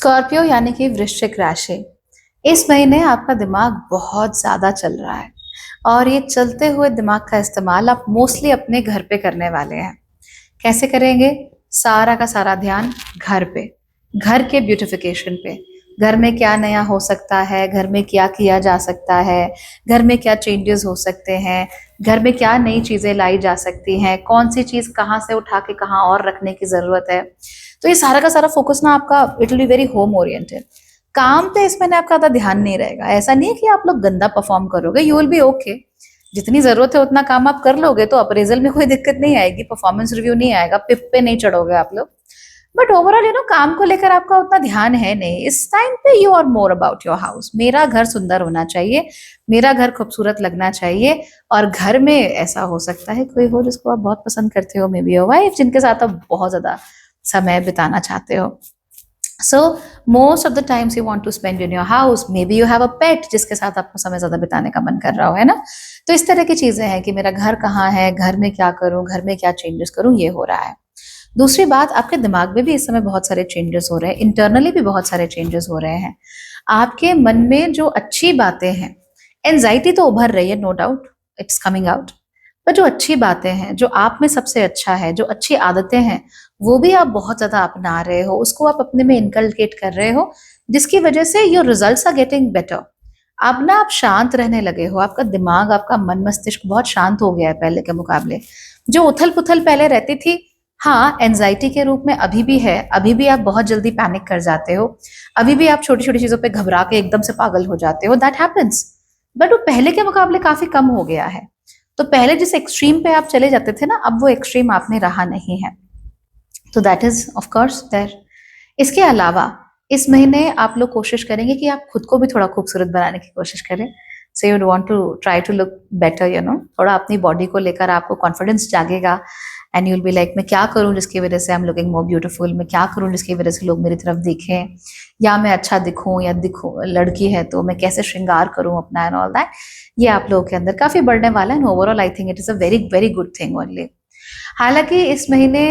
Scorpio यानी कि वृश्चिक राशि। इस महीने आपका दिमाग बहुत ज्यादा चल रहा है और ये चलते हुए दिमाग का इस्तेमाल आप मोस्टली अपने घर पे करने वाले हैं। कैसे करेंगे? सारा का सारा ध्यान घर पे, घर के ब्यूटिफिकेशन पे। घर में क्या नया हो सकता है, घर में क्या किया जा सकता है, घर में क्या चेंजेस हो सकते हैं, घर में क्या नई चीजें लाई जा सकती हैं, कौन सी चीज कहाँ से उठा के कहाँ और रखने की जरूरत है। तो ये सारा का सारा फोकस ना आपका it will be very home oriented. काम पे इस महीने आपका ज्यादा ध्यान नहीं रहेगा। ऐसा नहीं है कि आप लोग गंदा परफॉर्म करोगे, यू विल बी ओके। जितनी जरूरत है उतना काम आप कर लोगे तो अप्रेजल में कोई दिक्कत नहीं आएगी, परफॉर्मेंस रिव्यू नहीं आएगा, पिप पे नहीं चढ़ोगे आप लोग। बट ओवरऑल काम को लेकर आपका उतना ध्यान है नहीं इस टाइम पे। You are more about your house. मेरा घर सुंदर होना चाहिए, मेरा घर खूबसूरत लगना चाहिए। और घर में ऐसा हो सकता है कोई हो जिसको आप बहुत पसंद करते हो, मे बी योर वाइफ, जिनके साथ आप बहुत ज्यादा समय बिताना चाहते हो। So most of the times you want to spend in your house. Maybe you have a pet जिसके साथ आपको समय ज्यादा बिताने का मन कर रहा हो, है ना। तो इस तरह की चीजें हैं कि मेरा घर कहाँ है, घर में क्या करूं, घर में क्या चेंजेस करूं, ये हो रहा है। दूसरी बात, आपके दिमाग में भी इस समय बहुत सारे चेंजेस हो रहे हैं, इंटरनली भी बहुत सारे चेंजेस हो रहे हैं। आपके मन में जो अच्छी बातें हैं, एंजाइटी तो उभर रही है, no doubt, it's coming out. पर जो अच्छी बातें हैं, जो आप में सबसे अच्छा है, जो अच्छी आदतें हैं, वो भी आप बहुत ज्यादा अपना रहे हो, उसको आप अपने में इनकलकेट कर रहे हो, जिसकी वजह से your results are getting better. अब ना आप शांत रहने लगे हो, आपका दिमाग, आपका मन मस्तिष्क बहुत शांत हो गया है पहले के मुकाबले। जो उथल पुथल पहले रहती थी, हाँ, एंजाइटी के रूप में अभी भी है, अभी भी आप बहुत जल्दी पैनिक कर जाते हो, अभी भी आप छोटी छोटी चीजों पे घबरा के एकदम से पागल हो जाते हो, दैट हैपेंस। बट वो पहले के मुकाबले काफी कम हो गया है। तो पहले जिस एक्सट्रीम पे आप चले जाते थे ना, अब वो एक्सट्रीम आप में रहा नहीं है। तो that is of course there. इसके अलावा इस महीने आप लोग कोशिश करेंगे कि आप खुद को भी थोड़ा खूबसूरत बनाने की कोशिश करें। So you want to try to look better, थोड़ा अपनी बॉडी को लेकर आपको कॉन्फिडेंस जागेगा। एंड यूल बी लाइक, मैं क्या करूं जिसकी वजह से I am looking more beautiful, मैं क्या करूं जिसकी वजह से लोग मेरी तरफ देखें, या मैं अच्छा दिखूं या दिखूं, लड़की है तो मैं कैसे श्रृंगार करूं अपना, एंड ऑल दैट। ये आप लोगों के अंदर काफी बढ़ने वाला है। And overall I think it is a very very good thing only. हालांकि इस महीने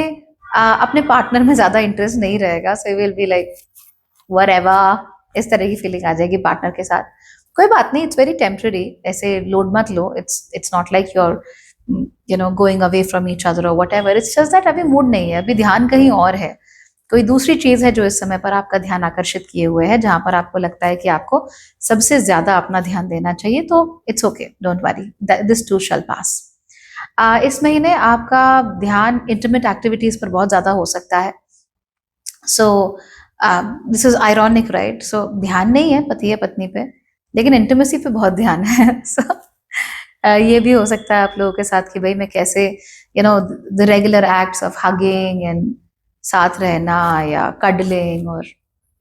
अपने पार्टनर में ज्यादा इंटरेस्ट नहीं रहेगा, so will be like whatever, इस तरह की फीलिंग आ जाएगी पार्टनर के साथ। कोई बात नहीं, इट्स वेरी टेम्पररी, ऐसे लोड मत लो। It's not like you're going away from each other और व्हाटएवर। इट्स जस्ट दैट अभी मूड नहीं है, अभी ध्यान कहीं और है। कोई दूसरी चीज है जो इस समय पर आपका ध्यान आकर्षित किए हुए है, जहां पर आपको लगता है कि आपको सबसे ज्यादा अपना ध्यान देना चाहिए। तो it's okay, don't worry, this too shall pass. इस महीने आपका ध्यान इंटीमेट एक्टिविटीज पर बहुत ज्यादा हो सकता है। So this is ironic, right. सो ध्यान नहीं है पति या पत्नी पे, लेकिन इंटीमेसी पे बहुत ध्यान है। सो ये भी हो सकता है आप लोगों के साथ कि भाई मैं कैसे the regular acts of hugging and साथ रहना, या कडलिंग, और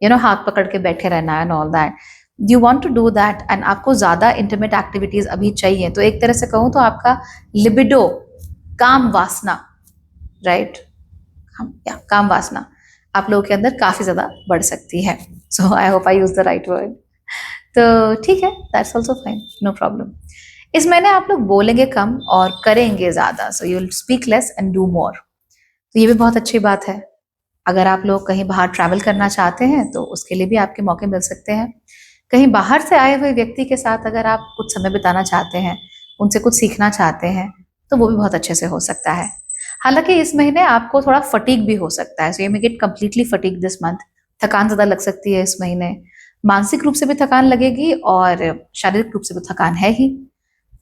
हाथ पकड़ के बैठे रहना and all that, you want to do that. And आपको ज्यादा इंटीमेट एक्टिविटीज अभी चाहिए। तो एक तरह से कहूँ तो आपका लिबिडो, काम वासना, राइट, या काम वासना आप लोगों के अंदर काफी ज्यादा बढ़ सकती है। So I hope I use the right word. तो ठीक है, that's also fine, no problem. इस महीने आप लोग बोलेंगे कम और करेंगे ज्यादा। So you will speak less and do more. तो ये भी बहुत अच्छी बात है। अगर आप लोग कहीं बाहर ट्रैवल करना चाहते हैं तो उसके लिए भी आपके मौके मिल सकते हैं। कहीं बाहर से आए हुए व्यक्ति के साथ अगर आप कुछ समय बिताना चाहते हैं, उनसे कुछ सीखना चाहते हैं, तो वो भी बहुत अच्छे से हो सकता है। हालांकि इस महीने आपको थोड़ा फटीग भी हो सकता है। So you may gate completely fatigue this month. थकान ज्यादा लग सकती है इस महीने। मानसिक रूप से भी थकान लगेगी और शारीरिक रूप से भी थकान है ही।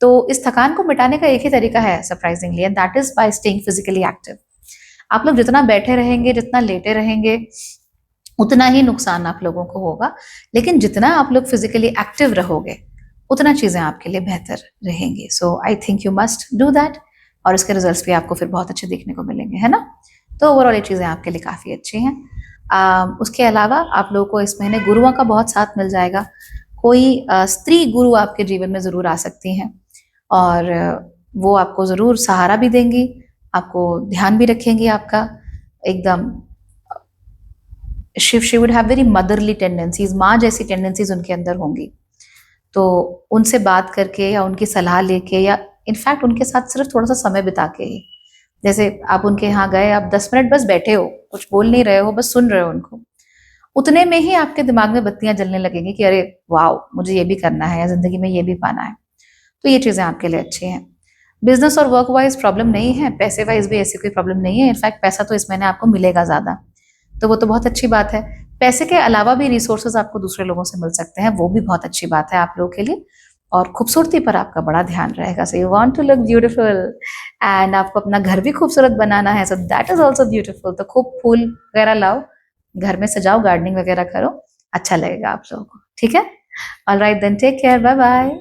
तो इस थकान को मिटाने का एक ही तरीका है surprisingly, and that is by staying physically active. आप लोग जितना बैठे रहेंगे, जितना लेटे रहेंगे, उतना ही नुकसान आप लोगों को होगा। लेकिन जितना आप लोग फिजिकली एक्टिव रहोगे, उतना चीजें आपके लिए बेहतर रहेंगी। So I think you must do that, और इसके रिजल्ट्स भी आपको फिर बहुत अच्छे देखने को मिलेंगे, है ना। तो ओवरऑल ये चीजें आपके लिए काफी अच्छी हैं। उसके अलावा आप लोगों को इस महीने गुरुओं का बहुत साथ मिल जाएगा। कोई स्त्री गुरु आपके जीवन में जरूर आ सकती हैं, और वो आपको जरूर सहारा भी देंगी, आपको ध्यान भी रखेंगी आपका एकदम। She would have very motherly tendencies, माँ जैसी टेंडेंसीज उनके अंदर होंगी। तो उनसे बात करके या उनकी सलाह लेके, या इनफैक्ट उनके साथ सिर्फ थोड़ा सा समय बिता के ही, जैसे आप उनके यहाँ गए, आप 10 मिनट बस बैठे हो, कुछ बोल नहीं रहे हो, बस सुन रहे हो उनको, उतने में ही आपके दिमाग में बत्तियां जलने लगेंगी कि अरे वाओ, मुझे ये भी करना है या जिंदगी में ये भी पाना है। तो ये चीजें आपके लिए अच्छी हैं। बिजनेस और वर्क वाइज प्रॉब्लम नहीं है, पैसे वाइज भी ऐसी कोई प्रॉब्लम नहीं है। इनफैक्ट पैसा तो इस महीने आपको मिलेगा ज्यादा, तो वो तो बहुत अच्छी बात है। पैसे के अलावा भी रिसोर्सेज आपको दूसरे लोगों से मिल सकते हैं, वो भी बहुत अच्छी बात है आप लोगों के लिए। और खूबसूरती पर आपका बड़ा ध्यान रहेगा। So you want to look beautiful and आपको अपना घर भी खूबसूरत बनाना है, so that is also beautiful. तो खूब फूल वगैरह लाओ, घर में सजाओ, गार्डनिंग वगैरह करो, अच्छा लगेगा आप लोगों को। ठीक है, all right then, take care, bye bye.